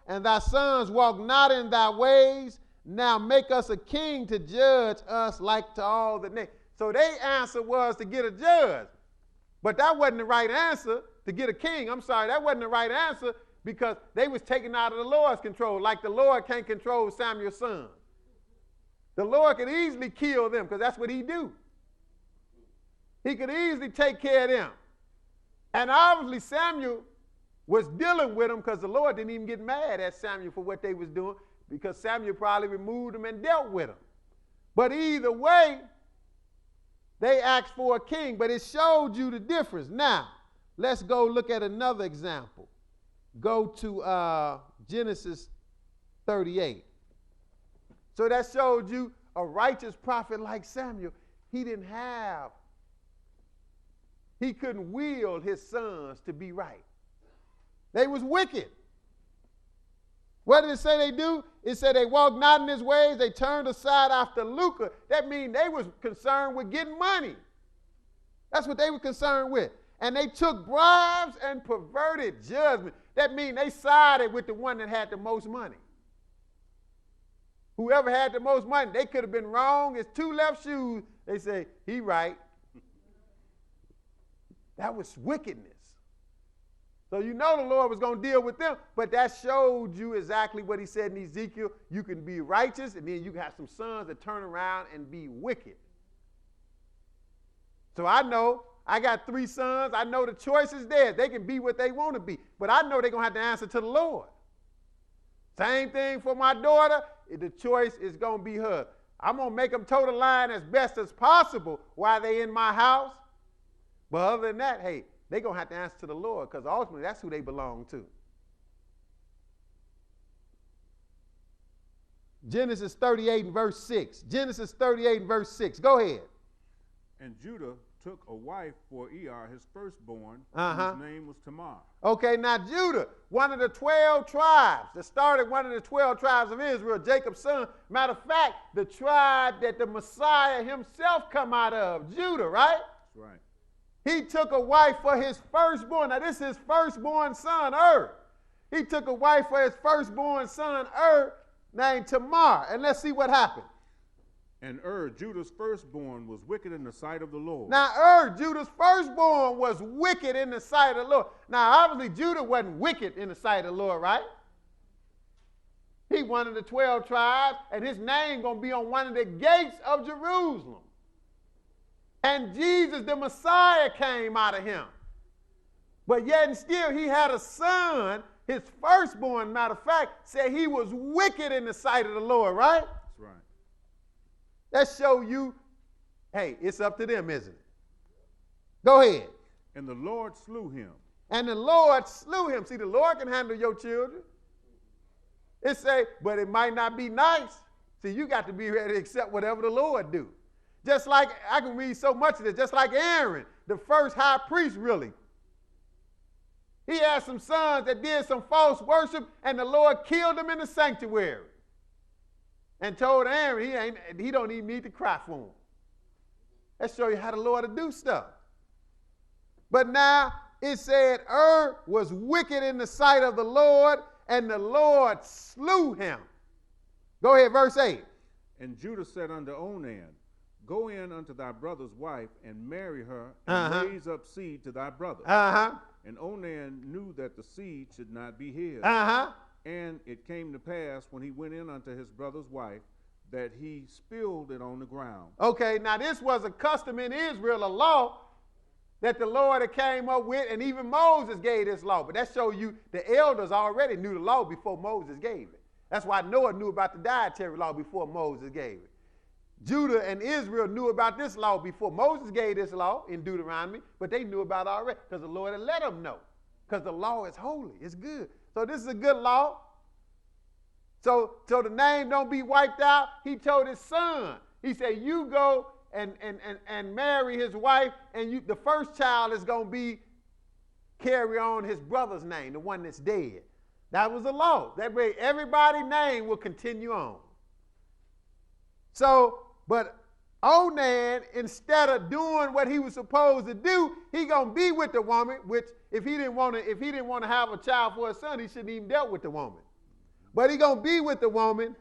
and thy sons walk not in thy ways. Now make us a king to judge us like to all the nations. So their answer was to get a judge. But that wasn't the right answer, to get a king. I'm sorry, that wasn't the right answer, because they was taken out of the Lord's control, like the Lord can't control Samuel's sons. The Lord could easily kill them, because that's what he do. He could easily take care of them. And obviously Samuel was dealing with them, because the Lord didn't even get mad at Samuel for what they was doing, because Samuel probably removed them and dealt with them. But either way, they asked for a king, but it showed you the difference. Now, let's go look at another example. Go to Genesis 38. So that showed you a righteous prophet like Samuel. He couldn't will his sons to be right. They was wicked. What did it say they do? It said they walked not in his ways, they turned aside after lucre. That means they was concerned with getting money. That's what they were concerned with. And they took bribes and perverted judgment. That means they sided with the one that had the most money. Whoever had the most money, they could have been wrong. It's two left shoes. They say, he right. That was wickedness. So you know the Lord was going to deal with them, but that showed you exactly what he said in Ezekiel. You can be righteous, and then you can have some sons that turn around and be wicked. So I know I got 3 sons. I know the choice is there. They can be what they want to be, but I know they're going to have to answer to the Lord. Same thing for my daughter. The choice is going to be hers. I'm going to make them toe the line as best as possible while they're in my house. But other than that, hey, they're going to have to answer to the Lord, because ultimately that's who they belong to. Genesis 38 and verse 6. Genesis 38 and verse 6. Go ahead. And Judah took a wife for his firstborn, whose name was Tamar. Okay, now Judah, one of the 12 tribes that started one of the 12 tribes of Israel, Jacob's son. Matter of fact, the tribe that the Messiah himself come out of, Judah, right? That's right. He took a wife for his firstborn. Now, this is his firstborn son, He took a wife for his firstborn son, named Tamar. And let's see what happened. And Judah's firstborn, was wicked in the sight of the Lord. Now, Judah's firstborn, was wicked in the sight of the Lord. Now, obviously, Judah wasn't wicked in the sight of the Lord, right? He one of the 12 tribes, and his name going to be on one of the gates of Jerusalem. And Jesus, the Messiah, came out of him. But yet and still, he had a son, his firstborn, matter of fact, said he was wicked in the sight of the Lord, right? That's right. That show you, hey, it's up to them, isn't it? Go ahead. And the Lord slew him. And the Lord slew him. See, the Lord can handle your children. It say, but it might not be nice. See, you got to be ready to accept whatever the Lord do. Just like, I can read so much of this, just like Aaron, the first high priest, really. He had some sons that did some false worship, and the Lord killed them in the sanctuary. And told Aaron he don't even need to cry for him. That shows you how the Lord will do stuff. But now it said was wicked in the sight of the Lord, and the Lord slew him. Go ahead, verse 8. And Judah said unto Onan, Go in unto thy brother's wife, and marry her, and raise up seed to thy brother. And Onan knew that the seed should not be his. And it came to pass, when he went in unto his brother's wife, that he spilled it on the ground. Okay, now this was a custom in Israel, a law that the Lord had came up with, and even Moses gave this law. But that shows you the elders already knew the law before Moses gave it. That's why Noah knew about the dietary law before Moses gave it. Judah and Israel knew about this law before Moses gave this law in Deuteronomy, but they knew about it already because the Lord had let them know, because the law is holy. It's good. So this is a good law. So the name don't be wiped out. He told his son, he said, you go and marry his wife, and the first child is going to be carry on his brother's name, the one that's dead. That was the law. That way everybody's name will continue on. So, but Onan, instead of doing what he was supposed to do, he gonna be with the woman, which if he didn't want to have a child for his son, he shouldn't even dealt with the woman. But he going to be with the woman.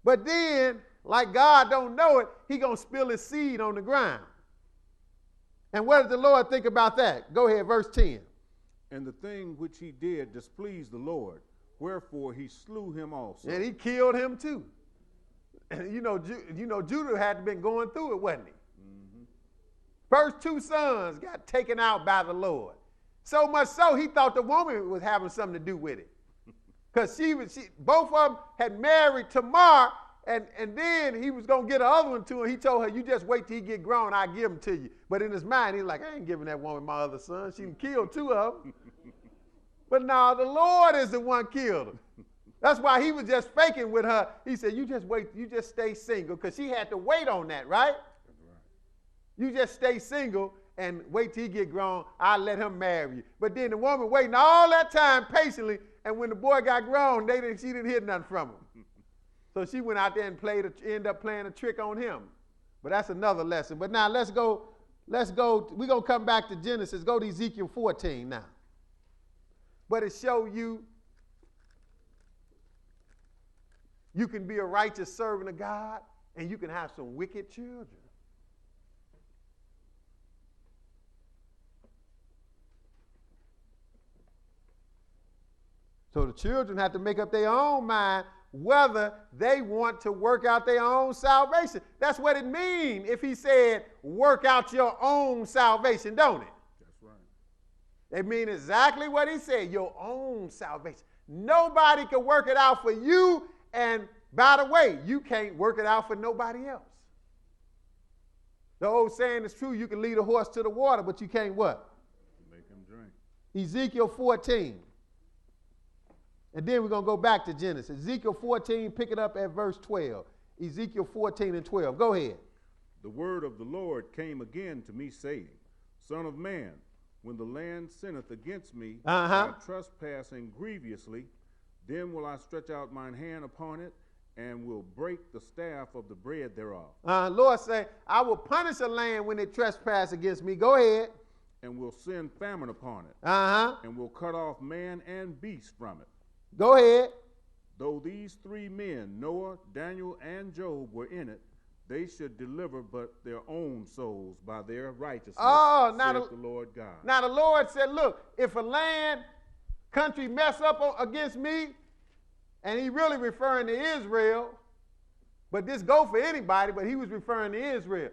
But then, like God don't know it, he going to spill his seed on the ground. And what did the Lord think about that? Go ahead, verse 10. And the thing which he did displeased the Lord, wherefore he slew him also. And he killed him too. And you know, Judah had been going through it, wasn't he? Mm-hmm. First 2 sons got taken out by the Lord. So much so, he thought the woman was having something to do with it. Because both of them had married Tamar, and then he was going to get another one to her. He told her, you just wait till he get grown, I'll give him to you. But in his mind, he's like, I ain't giving that woman my other son. She killed 2 of them. But now the Lord is the one killed her. That's why he was just faking with her. He said, you just wait, you just stay single, because she had to wait on that, right? That's right. You just stay single and wait till he get grown, I'll let him marry you. But then the woman waiting all that time patiently, and when the boy got grown, she didn't hear nothing from him. So she went out there and ended up playing a trick on him. But that's another lesson. But now let's go, we're going to come back to Genesis. Go to Ezekiel 14 now. But it shows you can be a righteous servant of God, and you can have some wicked children. So the children have to make up their own mind whether they want to work out their own salvation. That's what it means if he said, work out your own salvation, don't it? That's right. It means exactly what he said, your own salvation. Nobody can work it out for you, and by the way, you can't work it out for nobody else. The old saying is true, you can lead a horse to the water, but you can't what? Make him drink. Ezekiel 14. And then we're going to go back to Genesis. Ezekiel 14, pick it up at verse 12. Ezekiel 14 and 12. Go ahead. The word of the Lord came again to me, saying, Son of man, when the land sinneth against me by trespassing grievously, then will I stretch out mine hand upon it, and will break the staff of the bread thereof. Lord say, I will punish a land when it trespass against me. Go ahead. And will send famine upon it. And will cut off man and beast from it. Go ahead. Though these 3 men, Noah, Daniel, and Job, were in it, they should deliver but their own souls by their righteousness, saith the Lord God. Now the Lord said, look, if a country mess up against me, and he really referring to Israel, but this go for anybody, but he was referring to Israel.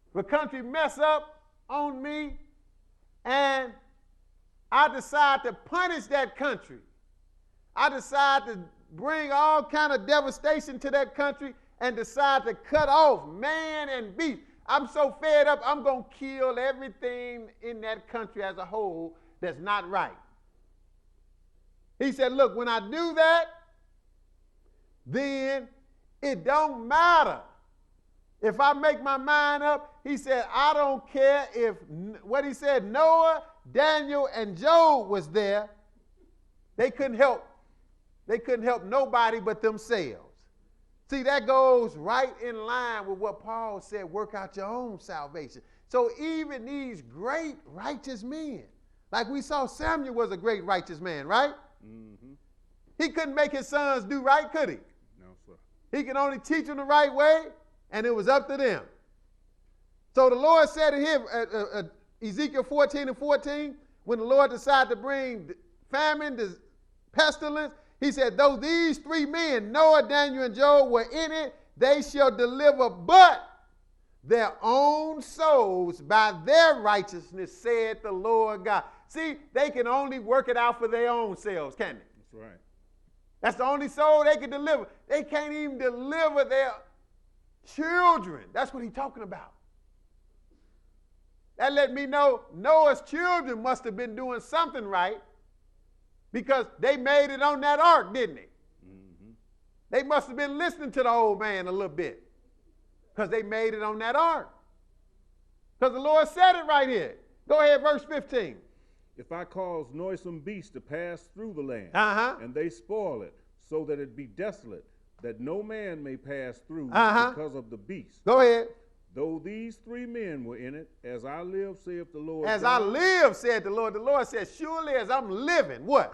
If a country mess up on me, and I decide to punish that country, I decide to bring all kind of devastation to that country and decide to cut off man and beast. I'm so fed up, I'm going to kill everything in that country as a whole that's not right. He said, look, when I do that, then it don't matter. If I make my mind up, he said, I don't care if, what he said, Noah, Daniel, and Job was there. They couldn't help nobody but themselves. See, that goes right in line with what Paul said, work out your own salvation. So even these great righteous men, like we saw Samuel was a great righteous man, right? Mm-hmm. He couldn't make his sons do right, could he? No, sir. He could only teach them the right way, and it was up to them. So the Lord said to him, Ezekiel 14 and 14, when the Lord decided to bring famine, pestilence, he said, though these 3 men, Noah, Daniel, and Job, were in it, they shall deliver but their own souls by their righteousness, said the Lord God. See, they can only work it out for their own selves, can't they? That's right. That's the only soul they can deliver. They can't even deliver their children. That's what he's talking about. That let me know Noah's children must have been doing something right, because they made it on that ark, didn't they? Mm-hmm. They must have been listening to the old man a little bit, because they made it on that ark. Because the Lord said it right here. Go ahead, verse 15. If I cause noisome beasts to pass through the land, and they spoil it, so that it be desolate, that no man may pass through because of the beast. Go ahead. Though these 3 men were in it, as I live, saith the Lord. As God, I live, said the Lord. The Lord said, surely as I'm living, what?